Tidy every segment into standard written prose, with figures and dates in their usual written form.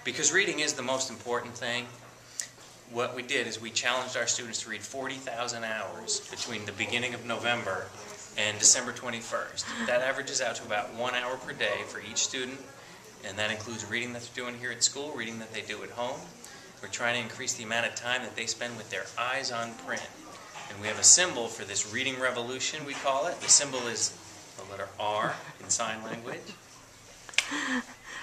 Because reading is the most important thing, what we did is we challenged our students to read 40,000 hours between the beginning of November and December 21st. That averages out to about 1 hour per day for each student, and that includes reading that they're doing here at school, reading that they do at home. We're trying to increase the amount of time that they spend with their eyes on print. And we have a symbol for this reading revolution, we call it. The symbol is the letter R in sign language.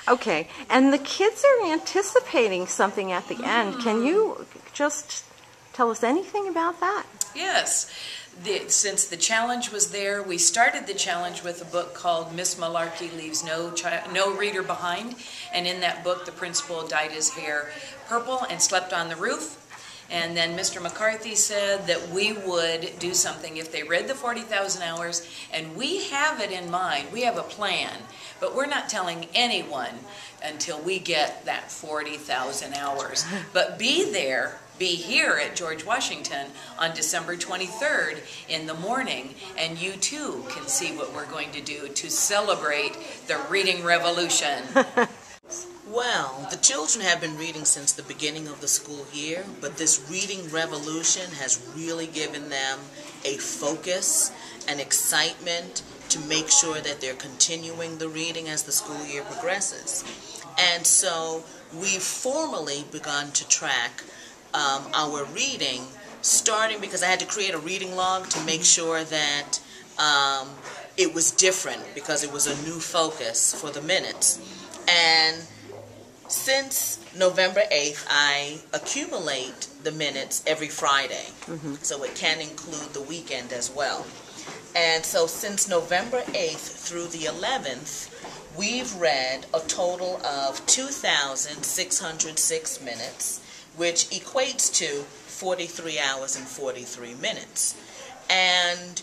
Okay, and the kids are anticipating something at the end. Can you just tell us anything about that? Yes. Since the challenge was there, we started the challenge with a book called Miss Malarkey Leaves No Reader Behind. And in that book, the principal dyed his hair purple and slept on the roof. And then Mr. McCarthy said that we would do something if they read the 40,000 hours, and we have it in mind. We have a plan, but we're not telling anyone until we get that 40,000 hours. But be here at George Washington on December 23rd in the morning, and you too can see what we're going to do to celebrate the reading revolution. Well, the children have been reading since the beginning of the school year, but this reading revolution has really given them a focus and excitement to make sure that they're continuing the reading as the school year progresses. And so we've formally begun to track our reading, starting because I had to create a reading log to make sure that it was different, because it was a new focus for the minutes. And since November 8th, I accumulate the minutes every Friday, so it can include the weekend as well. And so since November 8th through the 11th, we've read a total of 2,606 minutes, which equates to 43 hours and 43 minutes. And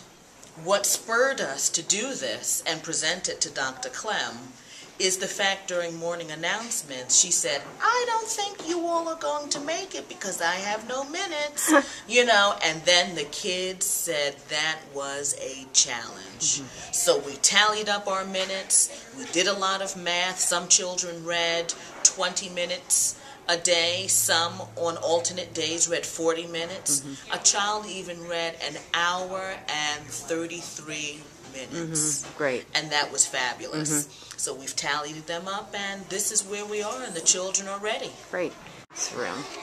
what spurred us to do this and present it to Dr. Clem is the fact during morning announcements, she said, I don't think you all are going to make it because I have no minutes, you know, and then the kids said that was a challenge. So we tallied up our minutes, we did a lot of math. Some children read 20 minutes a day, some on alternate days read 40 minutes. A child even read an hour and 33 minutes. Great. And that was fabulous. So we've tallied them up, and this is where we are, and the children are ready. Great.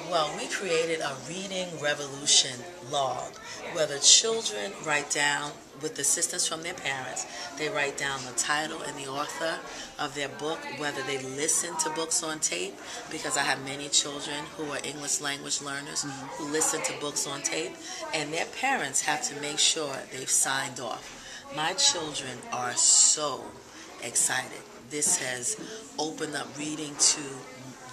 Well, we created a reading revolution log where the children write down, with assistance from their parents, they write down the title and the author of their book, whether they listen to books on tape, because I have many children who are English language learners who listen to books on tape, and their parents have to make sure they've signed off. My children are so excited. This has opened up reading to,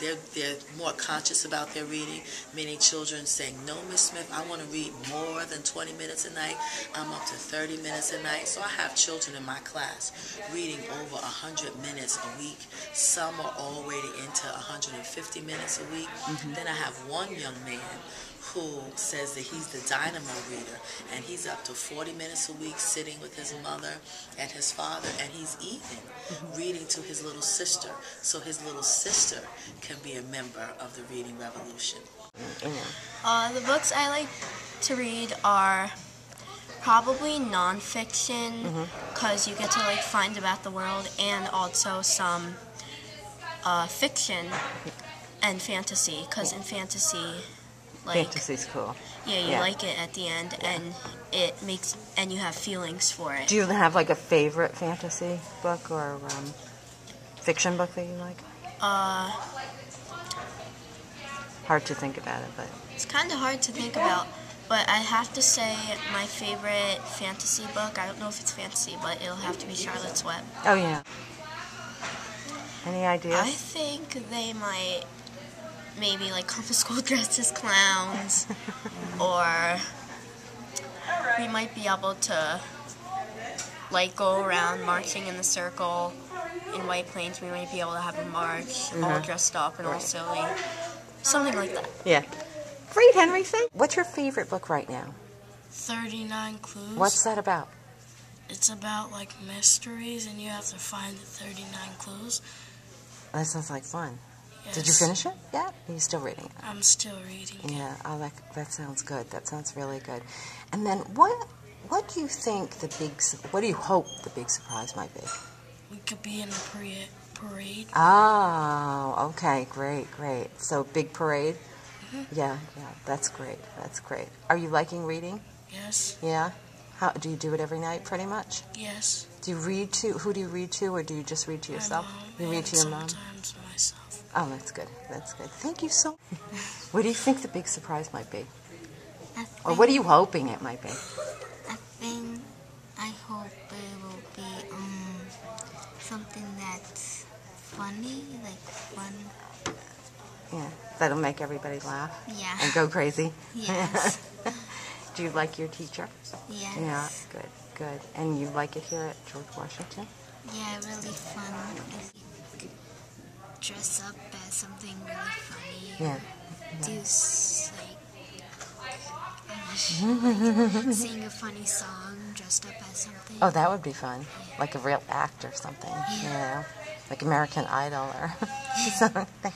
they're more conscious about their reading. Many children saying, no, Miss Smith, I want to read more than 20 minutes a night. I'm up to 30 minutes a night. So I have children in my class reading over 100 minutes a week. Some are already into 150 minutes a week. Then I have one young man who says that he's the dynamo reader, and he's up to 40 minutes a week sitting with his mother and his father, and he's even reading to his little sister, so his little sister can be a member of the reading revolution. The books I like to read are probably nonfiction, because you get to like find about the world, and also some fiction and fantasy, because in fantasy, like, Fantasy's cool. Yeah, you like it at the end, and it makes, and you have feelings for it. Do you have like a favorite fantasy book or fiction book that you like? Hard to think about it, but it's kind of hard to think about. But I have to say my favorite fantasy book, I don't know if it's fantasy, but it'll have to be Charlotte's Web. Oh yeah. Any ideas? I think they might maybe like come to school dressed as clowns, or we might be able to like go around marching in the circle in White Plains. We might be able to have a march all dressed up and all silly. Something like that. Yeah. Great, Henry. What's your favorite book right now? 39 Clues. What's that about? It's about like mysteries, and you have to find the 39 clues. That sounds like fun. Did you finish it? Yeah? Are you still reading it? I'm still reading. Yeah, I like that. Sounds good. That sounds really good. And then what do you think what do you hope the big surprise might be? We could be in a parade. Oh, okay, great. So big parade? Yeah, that's great. Are you liking reading? Yes. Yeah? How do you do it every night pretty much? Yes. Do you read to who do you read to, or do you just read to yourself? My mom, You read to your mom? sometimes myself. Oh, that's good. Thank you so much. What do you think the big surprise might be? Or what are you hoping it might be? I hope it will be something that's funny, like fun. Yeah, that'll make everybody laugh Yeah. and go crazy. Yes. Do you like your teacher? Yes. Yeah, good. And you like it here at George Washington? Yeah, really fun. Like, dress up as something really funny. Yeah. Do sing a funny song dressed up as something. Oh, that would be fun. Like a real act or something. Yeah. You know, like American Idol or something.